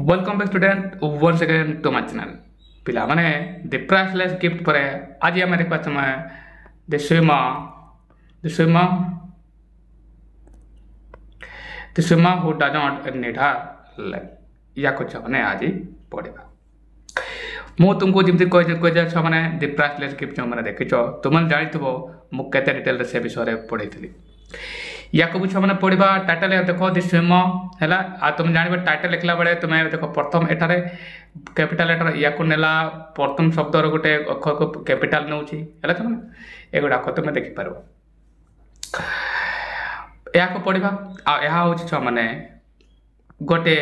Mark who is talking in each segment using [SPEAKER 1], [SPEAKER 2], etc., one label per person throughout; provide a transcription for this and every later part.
[SPEAKER 1] Welcome back student once again to my channel पिला माने the priceless gift पर आज आम देखा समय the swimmer who doesn't need her leg या कुछ मैंने आज पढ़ा मु तुमको जमी कही मैंने द प्राइसलेस गिफ्ट जो मैंने देखी तुम जानी मुझे डिटेल से विषय पढ़ी या को छुआ मैंने पढ़ा टाइटल देख दि स्विमर है आ तुम जान टाइटल लिखला बेले तुम देख प्रथम एठारे कैपिटल लेटर या को नेला प्रथम शब्द गोटे अक्षर को कैपिटल नौ तुम एगुड़ाक तुम देखिपार या को पढ़ा आ छुआ मैंने गोटे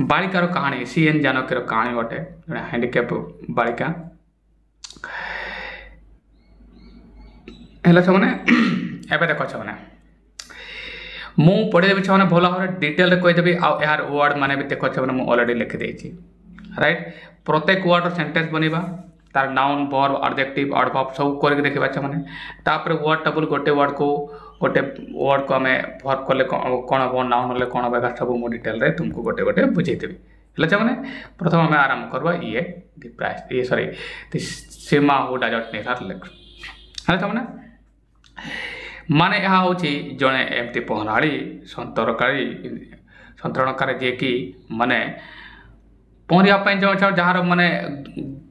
[SPEAKER 1] बालिकार कहानी सीएन जानकी कहानी गोटे हैंडिकैप बालिका है छुआ मैंने एवं देख छुआ मु पढ़ी छुआ भल भाव डिटेल कहीदेवी आर वर्ड मैंने भी देख छुआ मुझे अलरेडी लिखिदे राइट प्रत्येक वर्ड सेंटेंस बनवा तार नाउन वर्ब एडजेक्टिव एडवर्ब सब करके देखा छुआ मैंने तापर वर्ड टेबल गोटे वर्ड को आम वर्ब कले कौन हम नाउन हेल्ले कौन हम सब मुझे डिटेल रे तुमको गोटे गोटे बुझेदेवी है छुआ मैंने प्रथम आम आरंभ करवा ये प्राइस ये sorry Seema who doesn't need her leg है छुआ माने यहाँ हूँ जड़े एमती पहराड़ी सतरणकारी जी कि माने पहरवाई जो जार माने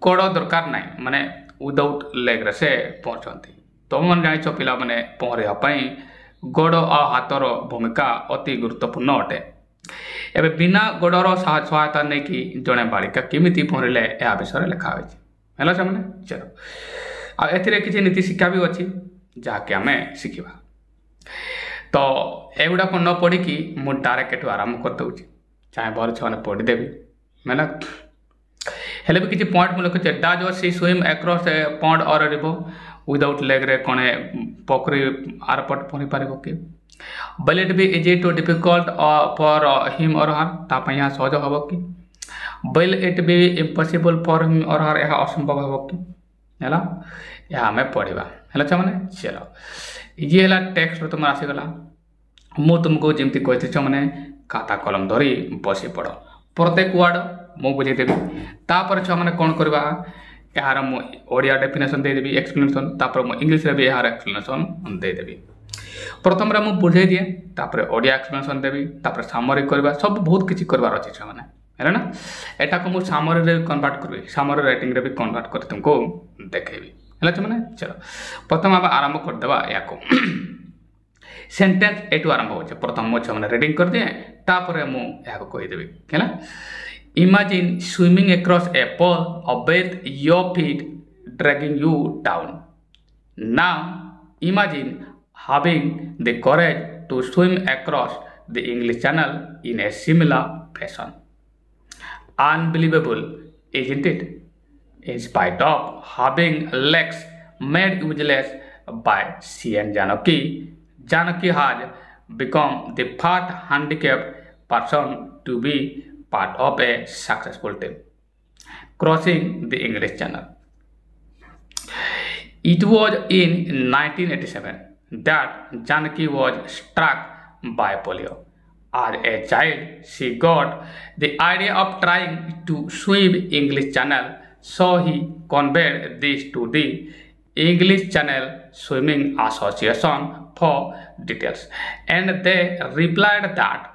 [SPEAKER 1] गोड़ दरकार ना माने विदाउट लेग से पहुँचती तुम मैंने जान पिला माने पहरवाई गोड़ और हाथर भूमिका अति गुरुत्वपूर्ण अटे एवं बिना गोड़र सहायता नहीं कि जड़े बालिका केमी पहरले यह विषय लिखाई है मैंने चलो ए किसी नीति शिक्षा भी अच्छी जहाँकि आम शिखा तो एगुड़ाक न पढ़ी कि मुझे डायरेक्ट आरंभ करदे चाहे भर छुआ पढ़ीदेवी मैंने हेल्ले भी किसी पॉइंट मुझे लिखुचे does she swim across a pond or river without leg रे कौन पोखरी आर पट पढ़ी पार कि will it be easy to difficult for him or her ताप यहाँ सहज हम कि will it be impossible for him or her यह असंभव हम कि है यह आम पढ़ा है मैंने चलो ये है टेक्स्ट तुम आसीगला मु तुमको जमी कही मैंने खाता कलम धरी बसी पड़ प्रत्येक वर्ड मु बुझेदेवी तापर छुआ मैंने कौन करवा यार मुझे डेफिनेशन देदेवी एक्सप्लेनेशन तापर मु इंग्लिश रे भी यार एक्सप्लेनेशन देदेवी प्रथम मुझे बुझे दिए तापर ओडिया एक्सप्लेनेशन देवी तापर सामरी करवा सब बहुत किसी करवार अच्छे छुआ मैंने है ना एटा को मुझे सामरी कन्वर्ट करी सामरी राइटिंग रे भी कन्वर्ट कर तुमको देखेबी है मैंने चलो प्रथम आम आरंभ करदे या सेंटेंस एटू आरंभ हो प्रथम मुझे मैंने रिडिंग कर दिए तापर मुझे कहीदेवी है imagine swimming across a pool with your feet dragging you down now imagine having the courage to swim across the English channel in a similar fashion unbelievable isn't it? In spite of having legs made useless by C.N. Janaki, Janaki has become the first handicapped person to be part of a successful team crossing the English Channel. It was in 1987 that Janaki was struck by polio. As a child, she got the idea of trying to swim English Channel. So he conveyed this to the English Channel Swimming Association for details, and they replied that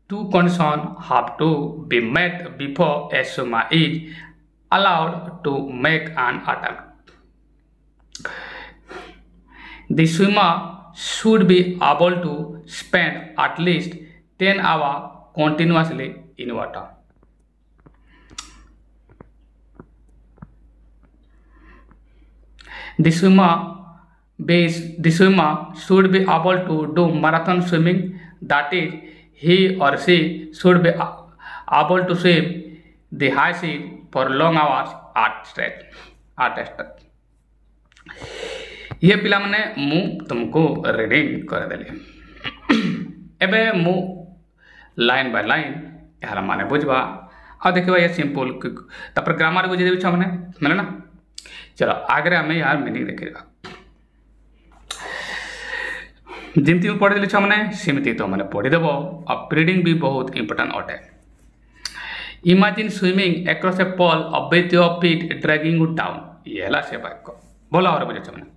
[SPEAKER 1] two conditions have to be met before a swimmer is allowed to make an attempt. The swimmer should be able to spend at least 10 hours continuously in water. The swimmer should be able to do marathon swimming, that is, he or she should be able to swim the high sea for long hours at a stretch. ये पिला मैंने मु तुमको reading करदेली एबे मु line by line यार माने बुझवा आ देखा ये सिंपल तापर ग्रामर बुझे छुआ मैंने मिले ना चलो आगे आम यार मीनिंग देखा जमती मुझे पढ़ी छुआ मैंने सेमती तो मैंने पढ़ीदेव आ रीडिंग भी बहुत इंपोर्टेंट अटे। Imagine swimming across a pool with your feet dragging down ये है से वाक्य भल भाव बुझे मैंने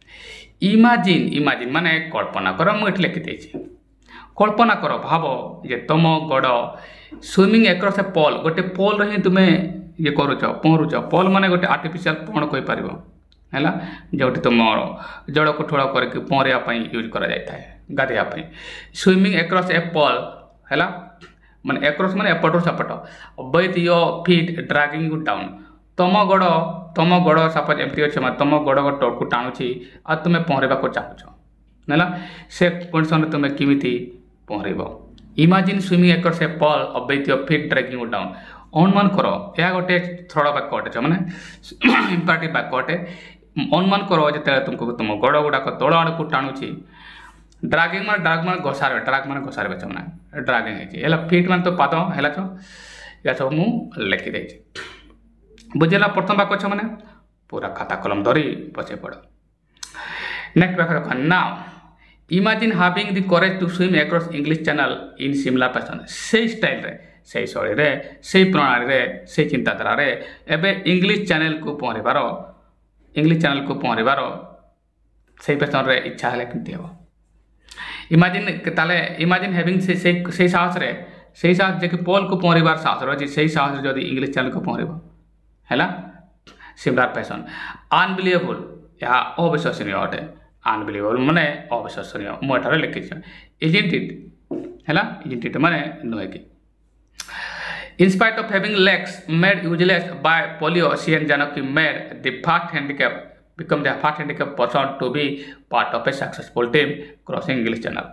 [SPEAKER 1] इमेजिन इमेजिन माने कल्पना कर मुझे लिखिदे कल्पना कर भाव जे तुम गोड़ स्विमिंग अक्रॉस ए पॉल गोटे पॉल रे तुम्हें ये करुच पहरुच पॉल माने गोटे आर्टिफिशियल पहण कही पार है जो तुम जड़ को ठोड़ करके पहरवाई यूज कर गाधेवाई स्विमिंग अक्रॉस ए पॉल है माने अक्रॉस माने एपटू सेपट with your feet dragging down तुम गोड़ सपोज एमती अच्छे तुम गोड़ को टाणुची आ तुम्हें पहरवा को चाहूच है से कंडीशन तुम्हें किमिति पहरब imagine swimming across a pool with your feet dragging down अनुमान कर यह गोटे थ्रड़ वाक्य अटे मैंने इंपरेटिव वाक्य अटे अनुमान कर जो तुमको तुम गोड़ गुड़ाक तल आड़ को टाणुची ड्रैगिंग मान घोषार ड्रैग मान घोषार मैंने ड्रैगिंग है फीट मान तो पाद है यह सब मुझे लिखिदे बुझेगा प्रथम वाक्य अच्छे मैंने पूरा खाता कलम धरी बचे पड़। नेक्स्ट वाक्य देख now imagine having the courage to swim across English channel in similar fashion से स्टाइल रे से शैली से प्रणाली से चिंताधारा एवं इंग्लिश चैनल को पहरबार से पैशन रे इच्छा है कमी हम इमेजिन ताले इमेजिन हैविंग से साहस रे से साहस जे कि पॉल को पहरबार साहस रही से साहस जदि इंग्लिश चैनल को पहरब है सिमिलर पैशन अनबिलीवेबल यह अविश्वसनीय अटे अनबिलीवेबल माने अविश्वसनीय मुझे लिखी इजंट इट है इजंट इट माने नुहे कि In spite of having legs made useless by polio, she and Janaki made the first handicap become the first handicap person to be part of a successful team crossing English Channel.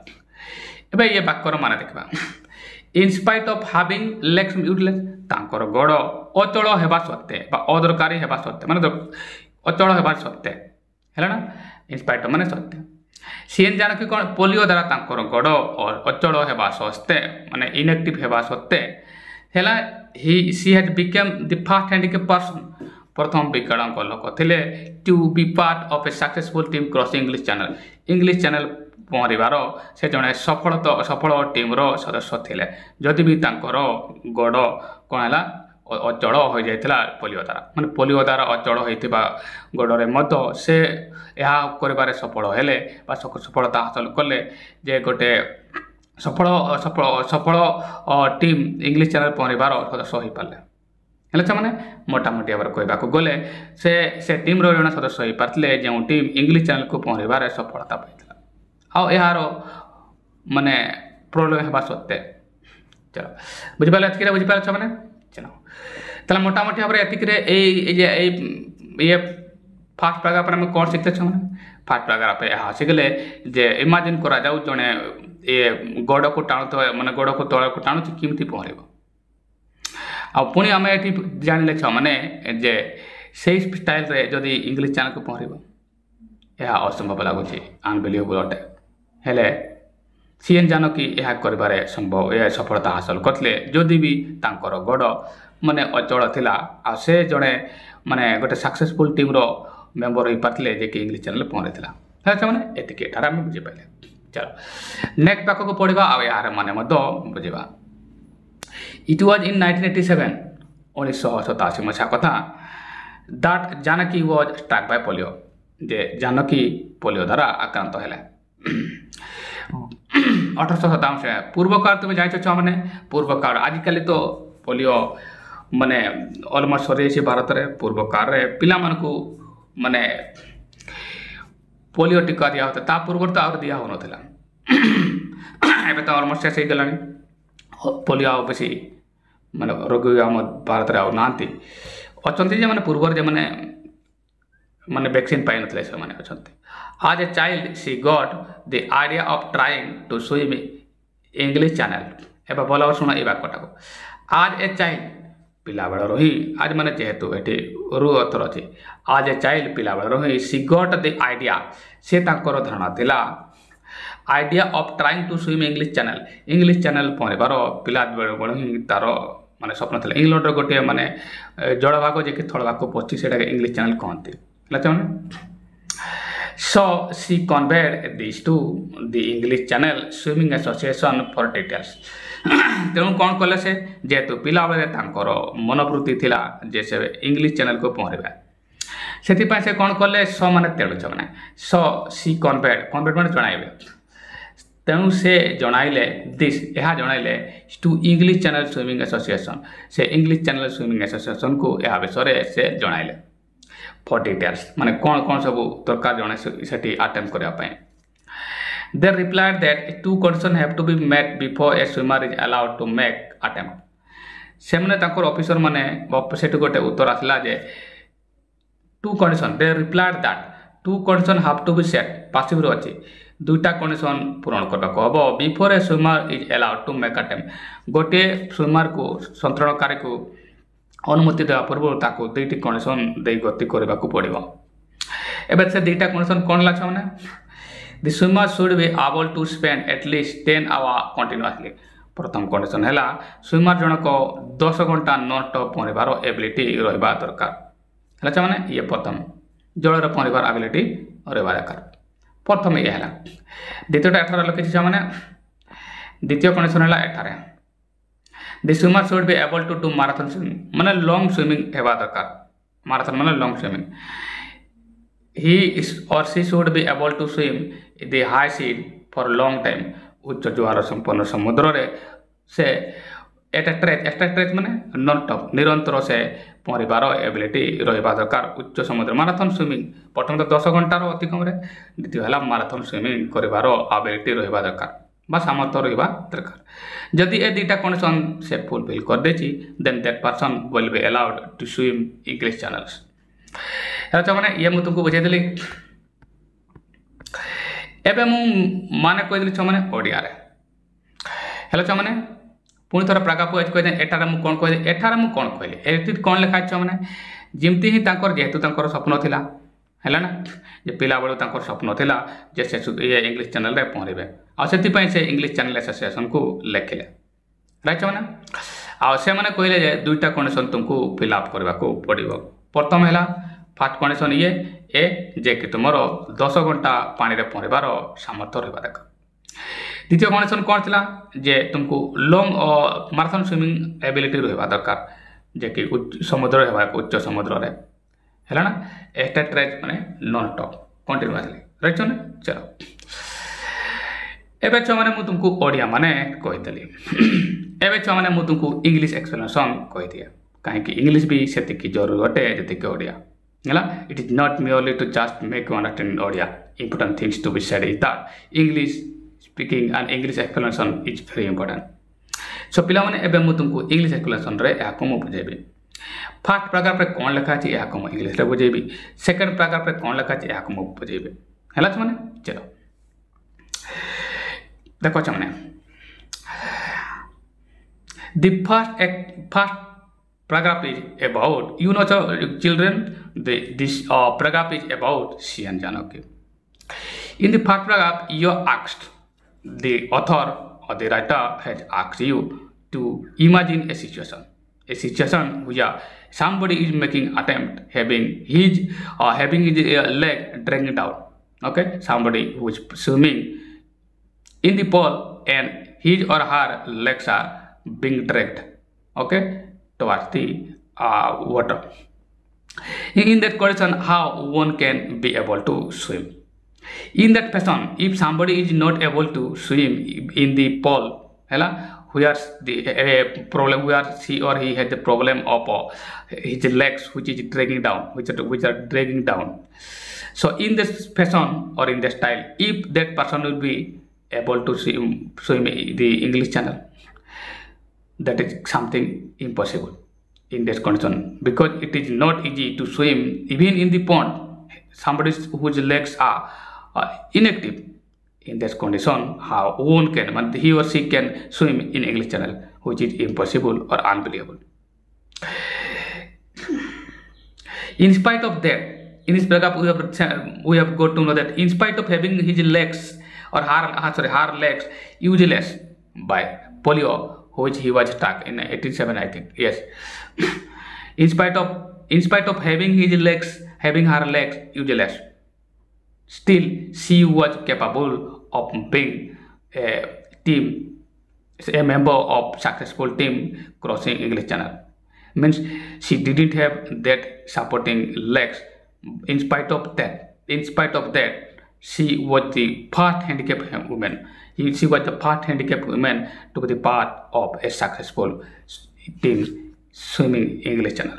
[SPEAKER 1] एबे ये वाक्यर माने देखबा In spite of having legs useless तांकर गोड़ अचल हेबा सत्ते बा अदरकारी हेबा सत्ते माने अचल हेबा सत्ते हैला ना इन स्पाइट माने सत्ते सी एन जानकी कोन पोलियो द्वारा तांकर गोड़ अचल हेबा सत्ते माने इनएक्टिव हेबा सत्ते हैला she had become the first handicap person प्रथम विकलांग लोक थिले to be part of a successful team crossing English channel पहरबार से जड़े सफल टीम रो सदस्य थिले जदि भी तांकर गोड़ कौन है अचल हो जाता पोलियो द्वारा माने पोलियो द्वारा अचल होता गोड़े मत से यह कर सफल हेले सफलता हासिल कले जे गोटे सफल सफल सफल टीम इंग्लिश चैनल पहरबार सदस्य हो पारे है मैंने मोटामोटी भाव कहवाक गले से टीम रो जड़े सदस्य हो पारे जो टीम इंग्लिश चैनल को पहरबार सफलता पाई आर माने प्रोब्लेम होगा सत्ते चलो बुझिपारे एतिक बुझिपारे मैंने चलो ताला मोटामोटी भाव ये फास्ट पैराग्राफ पर कौन सीखते मैंने फास्ट पैराग्राफ यह सीखले जे इमेजिन करा जाऊ जड़े ये गोड़ को टाणुथ मैंने गोड़ को तल को टाणुची किमती पहरब पुणी आम ये जानिले मैंने जे से स्टाइल रे जदि इंग्लिश चैनल को पहरब यह असंभव लगुच अनबिलीवेबल अटे हेले सी एन जानकी यह कर संभव यह सफलता हासिल करते जदि भी तांकर गोड़ माने अचल थिला आ से जड़े माने गोटे सक्सेसफुल टीम रो मेंबर हो पारे जे कि इंग्लिश चैनल पहरी था मैंने एतिक एठार आम बुझीपारे चलो नेक्स्ट वाक्य को पढ़ा आ यार माने बुझा इट वाज इन 1987 1987 मसीहा कथा that Janaki was struck by polio जे जानकी पोलियो द्वारा आक्रांत है 1857 पूर्व काल तुम जाइछ मैंने पूर्व काल आजिकल तो पोलियो माने अलमोस्ट सरी भारत में पूर्व काल पिला मानकु माने पोलियो टीका दिया होता ता पूर्व तो आउर दिया हो नथिला एबे तो अलमोस्ट शेष गला पोलियो बेसी माने रोगी आम भारत में आउ नांती अछंती जे माने पूर्व जे माने माने वैक्सीन पाई नथिले से माने अछंती as a child she got the idea of trying to swim English channel एबे बोला सुना ए वाक्यटा को आज ए चाइल्ड पिला बेल रही आज माने जेहेतु ये रु अथर अच्छे आज ए चाइल्ड पिला बेल रही सी गॉट द आइडिया से तांकर धारणा थिला idea of trying to swim English channel पहरबार पिला बेल ही तार माने स्वप्न था इंग्लैंड गोटे माने जल भाग जे कि थल भाग पड़ती से इंग्लिश चैनल कहते So she conveyed this to the English Channel Swimming Association for details. ତେଣୁ କ'ଣ କଲେ ସେ ଯେହେତୁ ପିଲାବେଳେ ତାଙ୍କର ମନୋବୃତ୍ତି ଥିଲା ଯେ ସେ ଇଂଲିଶ ଚ୍ୟାନେଲକୁ ପହଁରିବା ସେଥିପାଇଁ ସେ କ'ଣ କଲେ ସ ମାନେ ତେଣୁଛ ମାନେ ସ ସି କନଭେଡ୍ ମାନେ ଜଣାଇବେ ତେଣୁ ସେ ଜଣାଇଲେ ଦିସ୍ ଏହା ଜଣାଇଲେ to English channel swimming association ସେ ଇଂଲିଶ ଚ୍ୟାନେଲ ସୁଇମିଂ ଆସୋସିଏସନ୍କୁ ଏହା ବିଷୟରେ ସେ ଜଣାଇଲେ ଫର୍ ଡିଟେଲ୍ସ ମାନେ କ'ଣ ସବୁ ଦରକାର ଜଣେ ସେଠି ଆଟେମ୍ପ କରିବା ପାଇଁ They replied that two conditions have to be met before a swimmer is allowed to make attempt. ସେମାନେ ତାଙ୍କର ଅଫିସର ମାନେ ସେଠୁ ଗୋଟେ ଉତ୍ତର ଆସିଲା ଯେ two conditions they replied that two conditions have to be set ପାସିଭରେ ଅଛି ଦୁଇଟା କଣ୍ଡିସନ ପୂରଣ କରିବାକୁ ହେବ before a swimmer is allowed to make attempt ଗୋଟିଏ ସ୍ୱିମରକୁ ସନ୍ତରଣକାରୀକୁ ଅନୁମତି ଦେବା ପୂର୍ବରୁ ତାକୁ ଦୁଇଟି କଣ୍ଡିସନ ଦେଇ ଗତି କରିବାକୁ ପଡ଼ିବ ଏବେ ସେ ଦୁଇଟା କଣ୍ଡିସନ କ'ଣ ହେଲା ଛୁଆମାନେ The swimmer should be able to spend at least 10 hours continuously. प्रथम कंडीशन है स्विमर जनक 10 घंटा नॉन स्टॉप पहरबार एबिलिटी रहा दरकार है माने ये प्रथम जलर पहरबार एबिलिटी रहा दरकार प्रथम ये है द्वितीयटा एठार लिखी मैंने द्वितीय कंडीशन है एठारे The swimmer should be able to do marathon swimming माने लॉन्ग स्विमिंग हेबा दरकार marathon माने long swimming He or she should be able to swim the high sea for long time. उच्च ज्वार संपन्न समुद्र रे से एटा ट्रेच माने नॉन स्टॉप निरंतर से पहरबार एबिलिटी रहा दरकार उच्च समुद्र माराथन स्विमिंग प्रथम तो 10 घंटार अति कम द्वितीय है माराथन स्विमिंग करार एबिलिटी रहा दरकार बा सामर्थ्य रहा दरकार जदि ए दुईटा कंडीशन से फुलफिल कर देछि then that person will be allowed to swim English channels मैंने ये मुझे तुमको बुझेदेली एबे मु माने कहदेली छो माने ओडिया रे हेलो छो माने पुणी थोड़ा प्रागापु आज कह एठार मु कोन कहले एठार मु कोन कहले एति कोन लिखा छो माने जिमती ही तांकर जेहेतु तांकर स्वप्न थिला हैला ना जे पिला बेलू तांकर स्वप्न थिला जे से ये इंग्लिश चैनल रे पहरिबे आ सेति पई से इंग्लिश चैनल एसोसिएशन को लेखिले राइट छो माने आ से माने कहले जे दुईटा कंडीशन तुमको फिल अप करबा को पड़िबो प्रथम हैला फास्ट कंडीशन ये ए जे कि तुम 10 घंटा पानी रे पहरबार सामर्थ्य रहा दरकार द्वितीय कंडीशन कौन थी जे तुमको लॉन्ग माराथन स्विमिंग एबिलिटी रहा दरकार जे कि समुद्र है उच्च समुद्र रे है ना एटा ट्रेच माने नॉन स्टॉप कंटिन्यूअसली राइट छो चलो एबे छो माने मु तुमको ओडिया माने कहितली एबे छो माने मु तुमको इंग्लिश एक्सप्लेनेशन कहि दिया काहे कि इंग्लिश भी सेति की जरूर अटे जति के Odia It is not merely to just make you understand Odia. Important things to be said is that English speaking and English explanation is very important. So पिला माने एबे मु तुमको इंग्लिश एक्सप्लेनेशन रे या को मु बुझेबी फर्स्ट पैराग्राफ रे कोन लिखा अछि या को मु इंग्लिश रे बुझेबी सेकंड पैराग्राफ रे कोन लिखा अछि या को मु बुझेबी हैला छ माने चलो देखो छ माने the first paragraph is about children this paragraph is about she and Janaki. In the first paragraph you are asked the author or the writer has asked you to imagine a situation where somebody is making attempt having his leg dragging down, okay, somebody who is swimming in the pool and his or her legs are being dragged, okay, towards the water. In that condition, how one can be able to swim? In that fashion, if somebody is not able to swim in the pool, where the problem, where she or he had the problem of his legs, which is dragging down, which are dragging down. So, in this fashion or in this style, if that person will be able to swim the English Channel, that is something impossible in this condition, because it is not easy to swim even in the pond. Somebody whose legs are inactive. In this condition, how one can, he or she can swim in English Channel, which is impossible or unbelievable. In spite of that, in this paragraph we have got to know that in spite of having his legs or her legs useless by polio, which he was stuck in 87, I think. Yes. in spite of having her legs useless, still she was capable of being a member of successful team crossing English Channel. Means she didn't have that supporting legs. In spite of that, she was the part handicapped woman. She was the part handicapped woman to be the part of a successful team swimming English Channel.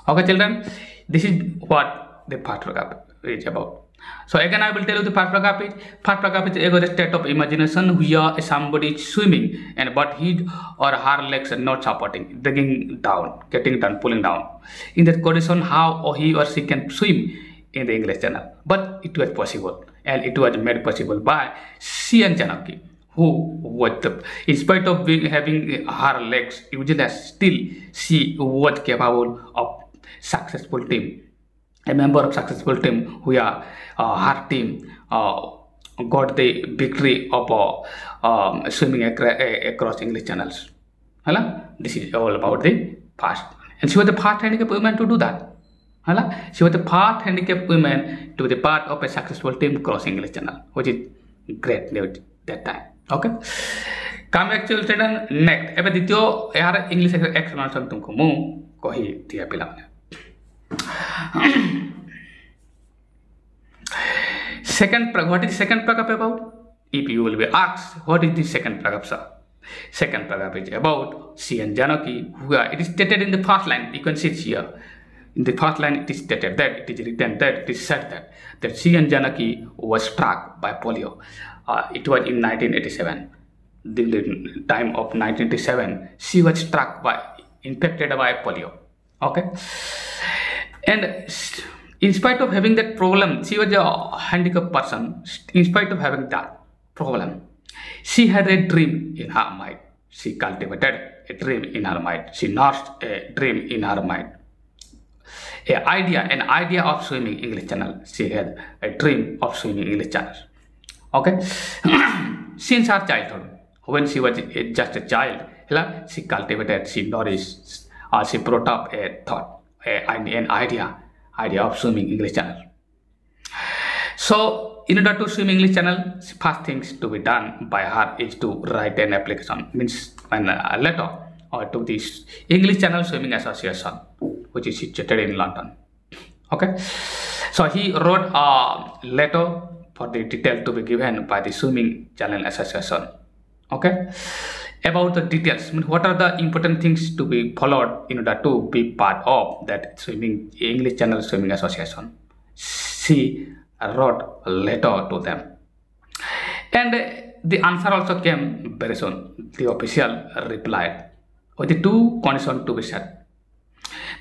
[SPEAKER 1] Okay, children, this is what the part paragraph is about. So again, I will tell you the part paragraph is. Part paragraph is a state of imagination where somebody is swimming and but his or her legs are not supporting, getting down, pulling down. In that condition, how he or she can swim in the English Channel. But it was possible, and it was made possible by C.N. Janaki, who was in spite of having her legs useless, still she was capable of successful team. A member of successful team where her team got the victory of swimming across English channels. This is all about the past. And she was the part handicapped woman to do that. She was the part handicapped woman to be the part of a successful team crossing English channel, which is great news that time. Okay. Come back to children next. Ebe dityo yar English explanation tumko mu kohi dia pilamane. What is second paragraph about? If you will be asked, what is the second paragraph, sir? Second paragraph is about C.N. Janaki, where it is stated in the first line. You can see it here. In the first line, it is stated that, it is written that, it is said that C.N. Janaki was struck by polio. It was in 1987. The time of 1987, she was struck infected by polio. Okay. And in spite of having that problem, she was a handicapped person. In spite of having that problem, she had a dream in her mind. She cultivated a dream in her mind. She nursed a dream in her mind. An idea of swimming English Channel. She had a dream of swimming English Channel. Okay. Since her childhood, when she was just a child, she cultivated, she nourished, she brought up a thought, an idea of swimming English Channel. So, in order to swim English Channel, first things to be done by her is to write an application, means a letter, or to this English Channel Swimming Association, which is situated in London. Okay, so he wrote a letter for the detail to be given by the Swimming Channel Association. Okay, about the details, what are the important things to be followed in order to be part of that swimming English Channel Swimming Association. She wrote a letter to them, and the answer also came very soon. The official replied with the two conditions to be set.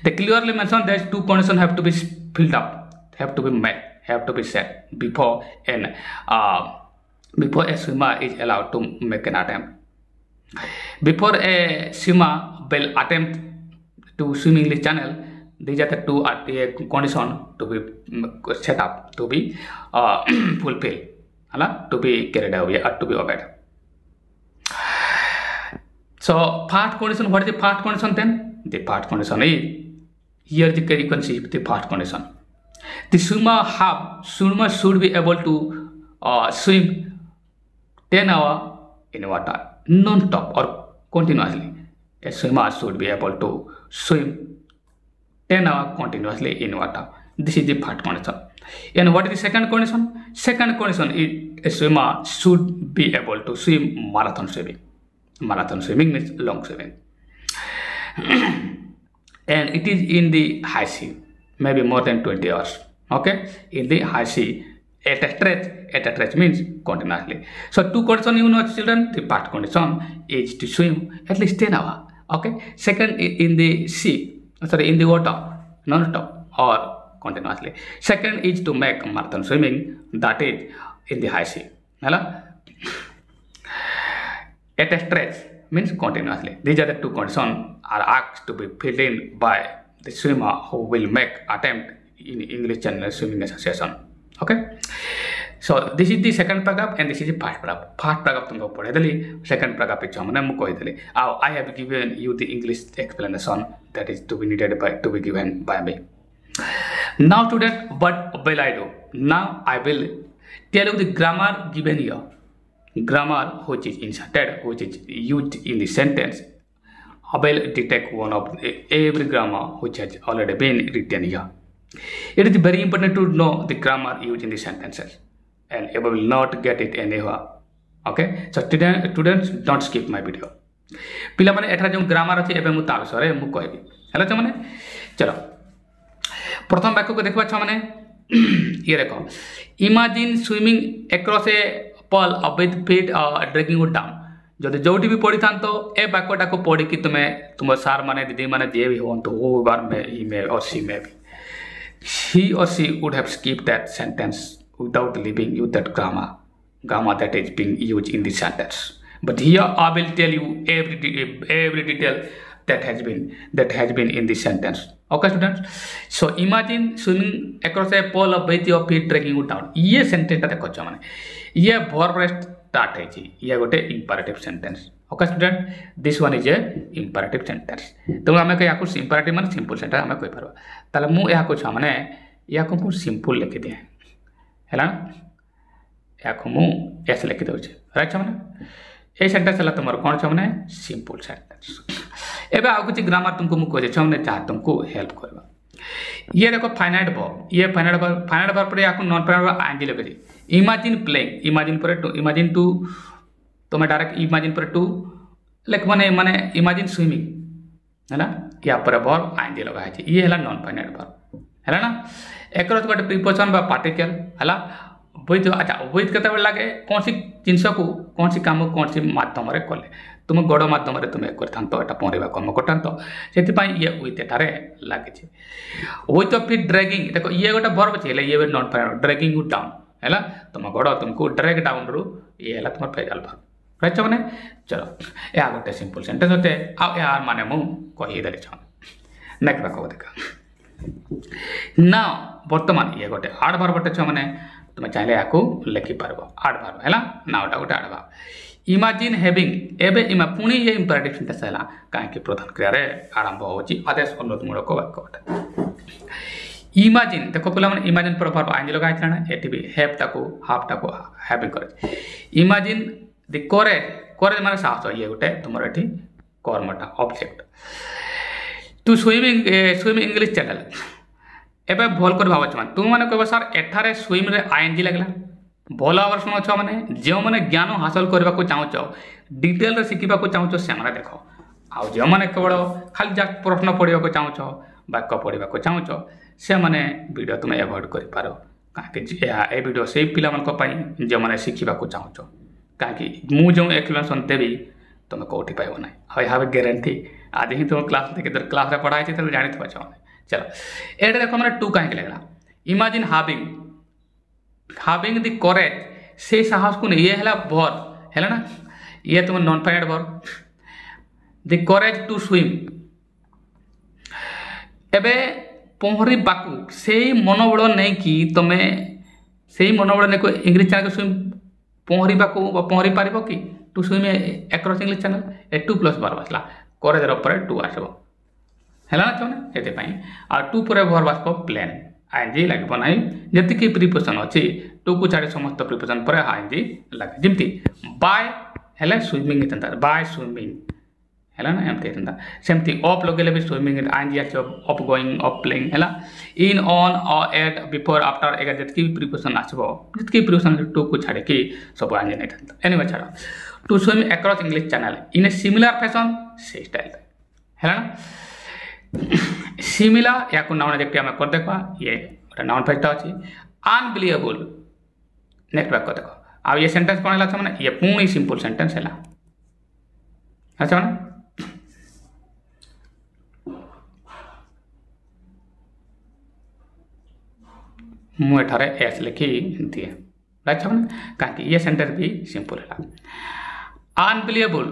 [SPEAKER 1] They clearly mentioned that two conditions have to be filled up, have to be met, have to be set before a swimmer is allowed to make an attempt. Before a swimmer will attempt to swim English Channel, these are the two conditions to be set up, to be fulfilled, to be carried away, or to be obeyed. So, part condition, what is the part condition then? The part condition is, here you can see the part condition. The swimmer should be able to swim 10 hours in water, non-stop or continuously. A swimmer should be able to swim 10 hours continuously in water. This is the part condition. And what is the second condition? Second condition is a swimmer should be able to swim marathon swimming. Marathon swimming means long swimming. And it is in the high sea, maybe more than 20 hours. Okay, in the high sea. At a stretch means continuously. So two conditions, you know, children. The part condition is to swim at least 10 hours. Okay. Second, in the sea, in the water, non-stop or continuously. Second is to make marathon swimming, that is in the high sea. At a stretch means continuously. These are the two conditions are asked to be filled in by the swimmer who will make attempt in English Channel Swimming Association. Okay, so this is the second paragraph and this is the part paragraph. Part paragraph tumko padedali, second paragraph is chamane mu kohidali. I have given you the English explanation that is to be needed to be given by me. Now student, what will I do? Now I will tell you the grammar given here. Grammar which is inserted, which is used in the sentence. I will detect one of every grammar which has already been written here. It is very important to know the grammar used in the sentences, and you will not get it anywhere. Okay, so students don't skip my video. पिला माने एठरा जो grammar अछि एबे मु ता विषय मु कहबी हला छ माने चलो प्रथम वाक्य को देखबा छ माने ये देखो इमेजिन स्विमिंग अक्रॉस ए पल with feet dragging it down जदि जोटी भी पढ़ी थान तो ए वाक्यटा को पढ़ी कि तुम सार माने दीदी माने जे भी होन तो वो बार में ही में और सी में भी he or she would have skipped that sentence without leaving you that grammar that is being used in the sentence. But here I will tell you every detail that has been in this sentence. Okay, students. So imagine swimming across a pool of with your feet dragging you down. ये sentence टा देखो छ माने ये verb रे start है जी ये गोटे imperative sentence. Okay, student. This one is a imperative sentence. तो हमें कह याकु imperative माने simple sentence हमें कोई परवा. ताले मु याकु छ माने याकु मु simple लिखि दिए. हैला याकु मु ऐसे लिखि दउ छ. राइट छ माने ए सेंटेंस हला तुमर कोन छ माने सिंपल सेंटेंस एबे आ कुछ ग्रामर तुमको मु कह छ माने चाह तुमको हेल्प करबा ये देखो फाइनाइट वर्ब ये फाइनाइट वर्ब पर याको नॉन फाइनाइट वर्ब आईएनजी लगे दी इमेजिन प्लेइंग इमेजिन पर टू इमेजिन टू तुम डायरेक्ट इमेजिन पर टू लाइक माने इमेजिन स्विमिंग हैला या पर वर्ब आईएनजी लगा है ये हला नॉन फाइनाइट वर्ब हैला ना एकरस गोटे प्रीपोजिशन बा पार्टिकल हला विथ अच्छा विथ केते लगे कौन सी जिनस को कौन सी काम कौन सी माध्यम रे कले तुम गड़ माध्यम रे तुम करथान तो एटा पहरेबा कर्म करथान तो सेति पई ये विथ एटारे लागे छे विथ ऑफ फिट ड्रैगिंग देखो ये गोटे वर्ब छे ये non finite dragging you down हैला तुम गड़ तुमको ड्रैग डाउन रु ये हैला तुम फेजल वर्ब राइट माने चलो या गोटे सिंपल सेंटेंस होते आ यार माने मु कहि देले छ नेक्स्ट बाको देखा नाउ वर्तमान ये गोटे हार्ड वर्ब छ माने तुम चाहे या लिखि पार आठ भार है नाटा गोटे आठ भाव इमेजिन हैविंग एबे इमा पुणी ये इंपरेटिव सेंटेंस है कहीं प्रधान क्रिया आरंभ होची आदेश अनुरोधमूलक वाक्य इमेजिन देखो पिला माने इमेजिन पर वर्ब आईएनजी लगा है ना एटी भी हैव टाको हाफ टाको हैविंग करे इमेजिन द कोरेज माने साहस ये गोटे तुमर एठी कर्मटा object to swimming English channel एबे भल कर भाव छ तुम माने कहबो सर एठारे स्विम रे आईएनजी लागला भल आवर सुनो छ माने जे माने ज्ञान हासिल करबा को चाहौ छ डिटेल रे सिखिबा को चाहौ छ से माने देखो आ जे माने केवल खाली जा प्रश्न पढिबा को चाहौ छ वाक्य पढिबा को चाहौ छ से माने वीडियो तुम अवॉइड कर पारो काहे कि ए वीडियो से पिला मन को पई जे माने सिखिबा को चाहौ छ काहे कि मु जो एक्सप्लेनेशन देबी तुम कोठी पाइबो नै आई हैव ए गारंटी आज ही तुम क्लास देखे तो क्लास रे पढ़ाई छ त जानि थबा छ चलो एटा देखो मैंने टू कहीं लगला इमेजिन हैविंग द करेज से साहस को ये है वर्ब है ना ये तुम non finite verb the courage to swim एबे पहरी बाकू से मनोबल नहीं कि तुम से मनोबल नहीं को इंग्लिश चैनल को स्विम पहरी बाकू पहरी पार कि to swim across English Channel ए टू प्लस वर्ब आसला करेज ऊपर टू आसब है ना छो ये आ टू पर वर्ब आसब प्लेन आईएनजी लगे ना जी कि प्रिपोजिशन अच्छी टू को छाड़ी समस्त प्रिपोजिशन पर आईएनजी लगे जमती बाय है स्विमिंग बाय स्विमिंग है ना एमती सेमती अफ लगे भी swimming ING of going of playing है in on at before after एगा जी प्रिपोजिशन आसब जी प्रिपोजिशन टू को छाड़ी कि सब आईएनजी नहीं था एनीवे छाड़ to swim across English channel in a similar fashion से स्टाइल है ना सिमिला या नाउन एडजेक्टिव हमें कर देखा ये नाउन फैक्टर अच्छी अनबिलीवेबल नेक्स्ट वाक्य देखो अब ये सेंटेंस कौन है माने ये पुणी सिंपल सेंटेंस है अच्छा माने मु एठारे एस लिखी दिए अच्छा माने कहीं ये सेंटेंस भी सिंपल है अनबिलीवेबल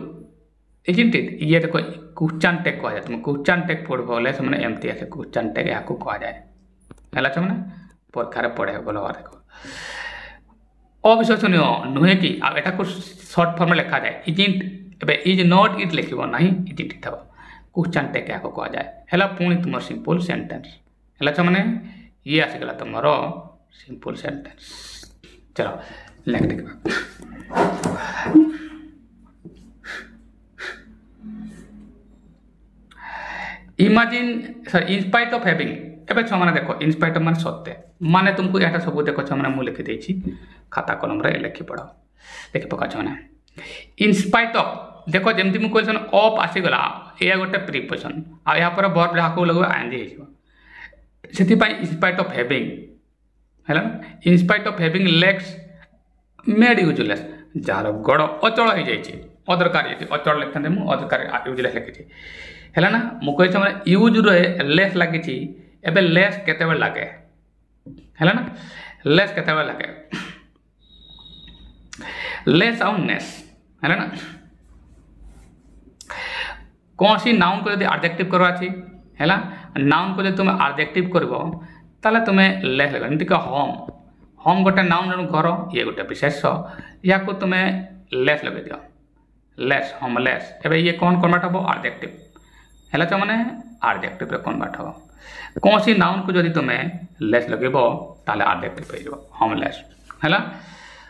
[SPEAKER 1] इजंट इट ये देखो क्वेश्चन टैग कह जाए तुम क्वेश्चन टैग पढ़ बोले से माने एमती आसे क्वेश्चन टैग या को कह जाए हला छ माने परीक्षा रे पढ़े बोलो देखो अविश्वसनीय नुहे कि अब एटा को शॉर्ट फॉर्म में लिखा जाए इजंट एबे इज नॉट इट लिखिबो नाही इजंट इट हबो क्वेश्चन टैग या को कह जाए हला पुणी तुम सिंपल सेंटेंस हला छ माने ये आसे गला तुमरो सिंपल सेंटेंस। चलो नेक्स्ट देखा इमेजिन सॉरी इनस्पाइट ऑफ हैविंग एबे छ माने देखो इनस्पाइट ऑफ माने सत्य माने तुमको एटा सब देखो छ माने मु लिखि देछि खाता कलम रे लिखि पड़ो देखि पका छ माने इनस्पाइट ऑफ देखो जेमति मु क्वेश्चन ऑफ आसी गला ए गोटे प्रीपोजिशन आ या पर वर्ब जाको लगो आंदी हेछो सेति पई इनस्पाइट ऑफ हैविंग हैला in spite of having legs made useless जार गड़ अचल हो जाइछि अदरकारी यदि अचल लिखते मु अदरकारी यूजलेस लिखि हैला ना मु कहै छ माने यूज रे लेस लागि छि एबे लेस केते बेर लागे हैला ना लेस केते बेर लागे लेस और नेस हैला ना कौन सी नाउन को यदि एडजेक्टिव करवा छी हैला नाउन को यदि तुम एडजेक्टिव करबो ताले तुमे लेस लगे एमति का होम गोटे नाउन जन घर ये गोटे विशेष्य या को तुमे लेस लगे दियो लेस होमलेस एबे ये कौन कन्वर्ट हबो एडजेक्टिव हैला छ माने एडजेक्टिव रे कन्वर्ट हबो कौन सी नाउन को यदि तुमे लेस लगेबो ताले एडजेक्टिव पे जबो होमलेस हैला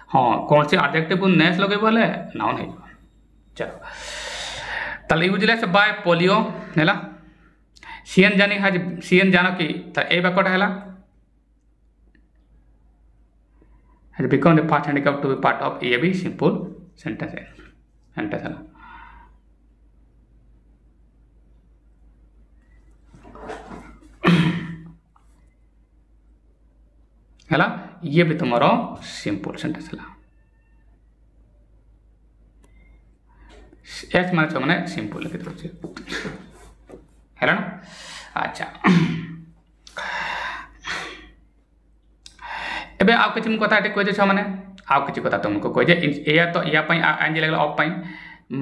[SPEAKER 1] हां कौन सी एडजेक्टिव को नेस लगेबो ले नाउन है चलो ताले यूजलेस बाय पोलियो हैला सीएन जानी हाज सीएन जानो कि त ए बाकट हैला has become the past handicap to be part of ये भी simple sentence है sentence है हैला ये भी तुम्हारा सिंपल सेंटेंस है एच माने सिंपल लिख दो है ना अच्छा एबे आप किछि कथा कह जे माने आप किछि कथा तुमको कह जे या तो या पई आंजी लागल ऑफ पई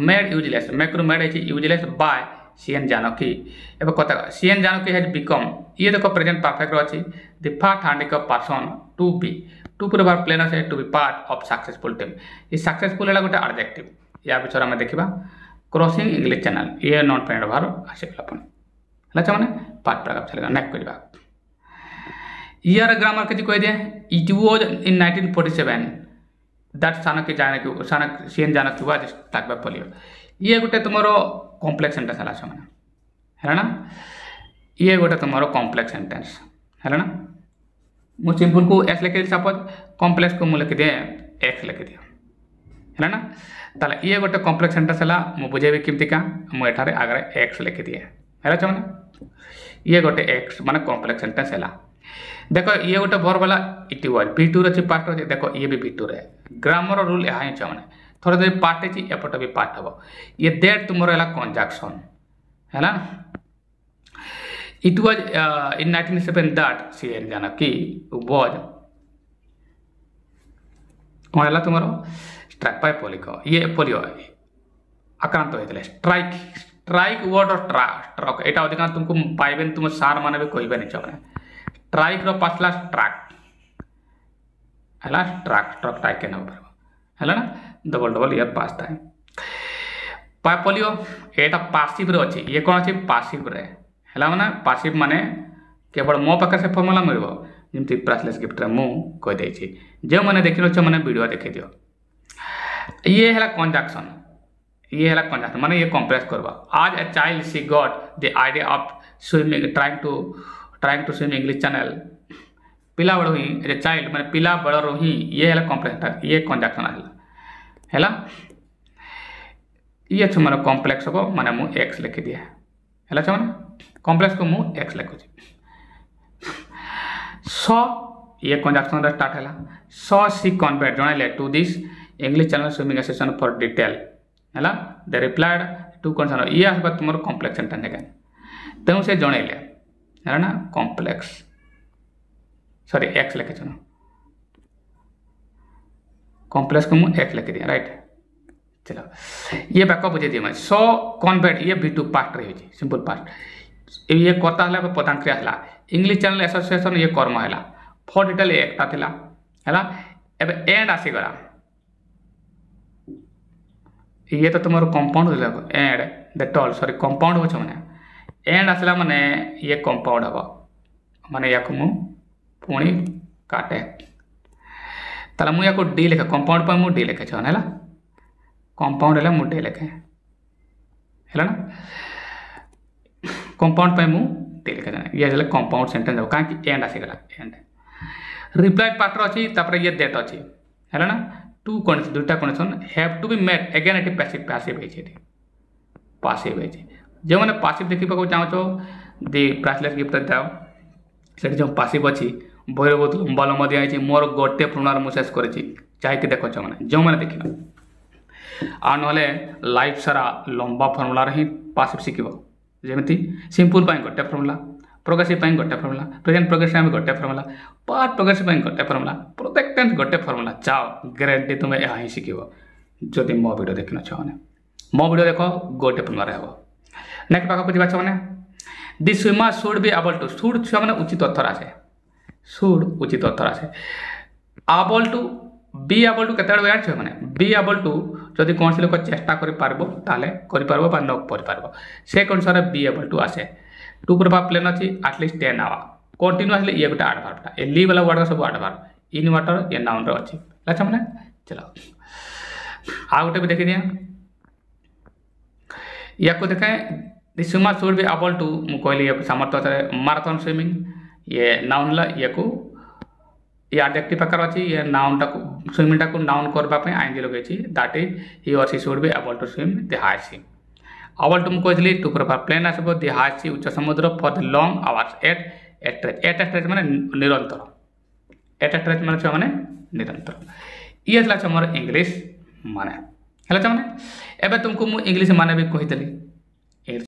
[SPEAKER 1] मेड यूजलेस मेक मेड है यूजलेस बाय सीएन जानकी एबे कथा सीएन जानकी हैज बिकम ये देखो प्रेजेंट परफेक्ट अछि the first handicap person to be to पूरा बार प्लेन है to be part of successful team ये सक्सेसफुल है गोटे एडजेक्टिव या विषय में देखिबा क्रॉसिंग इंग्लिश चैनल ये नॉन पेनेड भार आसीगला अपन हला छ माने पार्ट प्रकार चलेगा नेक्स्ट करबा ईयर ग्रामर के कह दिए इट वाज इन 1947 दैट सानकी जानकी सानक सीएन जानकी वाज ताकबा पोलियो ये गोटे तुमरो कॉम्प्लेक्स सेंटेंस हला छ माने है ना ये गोटे तुमरो कॉम्प्लेक्स सेंटेंस है ना मु सिंपल को एस लिख दे सपोज कॉम्प्लेक्स को मु लिख दे एक्स लिख दियो है ना ताले ये गोटे कॉम्प्लेक्स सेंटेंस हला मु बुझेबे किमति का मु एठारे आगरे एक्स लिख दिए है छ माने ये गोटे एक्स माने कॉम्प्लेक्स सेंटेंस हला देखो ये गोटे वर्ब वाला इट वाज V2 रे पार्ट रे देखो ये भी V2 रे ग्रामर रूल यहा ही छ माने थोड़ा दे पार्ट है एपट भी पार्ट हबो ये दैट तुमरो हला कंजक्शन है ना it was in 1907 that C N Janaki was कोन हला तुमरो स्ट्राइक बाय पोलियो ये पोलियो आक्रांत होइतले स्ट्राइक वर्ड और स्ट्रोक एटा अधिकांश तुमको पाइबेन तुम सार माने भी कहबे नै छ माने ट्राइक रो पासला ट्रैक हला ट्रैक स्ट्रोक टाइप के ना हला ना डबल डबल यार पासता है पोलियो एटा पासिव रे अछि ये कोन अछि पासिव रे हला माने पासिव माने केवल मो पाकर से फॉर्मूला मिलबो जेमति प्राइसलेस गिफ्ट रे मु कह दै छी जे माने देखिनो छ माने वीडियो देखि दियो ये हला कंजक्शन ये हला कंजक्शन माने ये कॉम्प्लेक्स करबा as a child she got the idea of swimming trying to swim English Channel पिला बड़ ही ए चाइल्ड माने पिला बड़ रही ये हला कॉम्प्लेक्स ये कंजक्शन हला ये छ माने कॉम्प्लेक्स हो माने मु एक्स लिख दिया हला छ माने कॉम्प्लेक्स को मु एक्स लिखु छी सो ये कंजक्शन रे स्टार्ट हला सो सी कन्वर्ट जणाइले to this English channel swimming session for detail हला दे रिप्लाइड टू कंसर्न ये आबा तुमर कॉम्प्लेक्स सेंटेंस है तेनु से जणाइले है ना कॉम्प्लेक्स सॉरी एक्स लिखे छ कॉम्प्लेक्स को मु एक्स लिख दिया राइट चलो ये बैकअप बुझे दिए मैं सो कन्वर्ट ये V2 पार्ट रही छी सिंपल पार्ट ये करता हला प्रधान क्रिया हला इंग्लिश चैनल एसोसिएशन ये कर्म हला फॉर डिटेल एकटा थिला हला एबे एंड आसी गला ये तो तुम्हारो कंपाउंड दिला and that all sorry compound हो छ माने एंड आसला माने ये कंपाउंड हबो माने याको मु पुणी काटे ताला मु याको डी लेखे कंपाउंड पर मु डी लेखे छन हैला कंपाउंड हैला मु डी लेखे हैला ना कंपाउंड पे मु डी लेखे जाने ये जले कंपाउंड सेंटेंस हो का कि एंड आसी गला एंड रिप्लाई पार्ट अछि तापर ये डेट अछि हैला ना टू कंडीशन दुटा condition have to be met again एटी पैसिव पैसिव है छै पासिव है जे माने पासिव देखि पको चाहो छो दी प्राइसलेस गिफ्ट दाओ सेठी जो पासिव अछि बहिर बहुत लंबा लंबा दिया है मोर गोटे प्रोनार मु शेष करेछि चाहि के देखो छ माने जो माने देखिनो आ नले लाइफ सारा लंबा फार्मूला रे पासिव सिखिबो जेमिति सिंपल पाई गोटे फार्मूला प्रोग्रेसिव पाई गोटे फार्मूला प्रेजेंट प्रोग्रेस में गोटे फार्मूला पास्ट प्रोग्रेसिव पाई गोटे फार्मूला प्रत्येक टेंस गोटे फार्मूला जाओ गारंटी तुम यह ही सिखिबो जदि मो वीडियो देखिनो छ माने मो वीडियो देखो गोटे फार्मूला रे हो नेक्स्ट पाखा बुझिबा छ माने the swimmer should be able to should छ माने उचित अर्थर आसे शुड उचित अर्थर आसे able to be able to केते बेर छ माने बी एबल टू जदि कोन से लोक चेष्टा करि पारबो ताले करि पारबो बा न करि पारबो से अनुसार बी एबल टू आसे टू प्रभाव प्लेन अछि एटलीस्ट 10 आवर कंटीन्यूअसली ये गोटे एडवर्ब ए ली वाला वर्ड सब एडवर्ब इन वाटर ये नाउन रो अछि अच्छा माने चलो आ गोटे भी देखि दिया याको देखें the swimmer should be able to मु कहली ये सामर्थ्य मैराथन स्विमिंग ये नाउन ला ये को ये एडजेक्टिव प्रकार अछि ये नाउन टा स्विमिंग टा को नाउन करबा पे आईएनजी लगे छी दैट इज ही और she should be able to swim the high sea able to मु कहली टू प्रभाव प्लेन आसबो द हाई सी उच्च समुद्र for the long hours at stretch माने निरंतर एट स्ट्रेच माने निरंतर ये हला हमर इंग्लिश माने हला माने एबे तुमको मु इंग्लिश माने भी कहि देली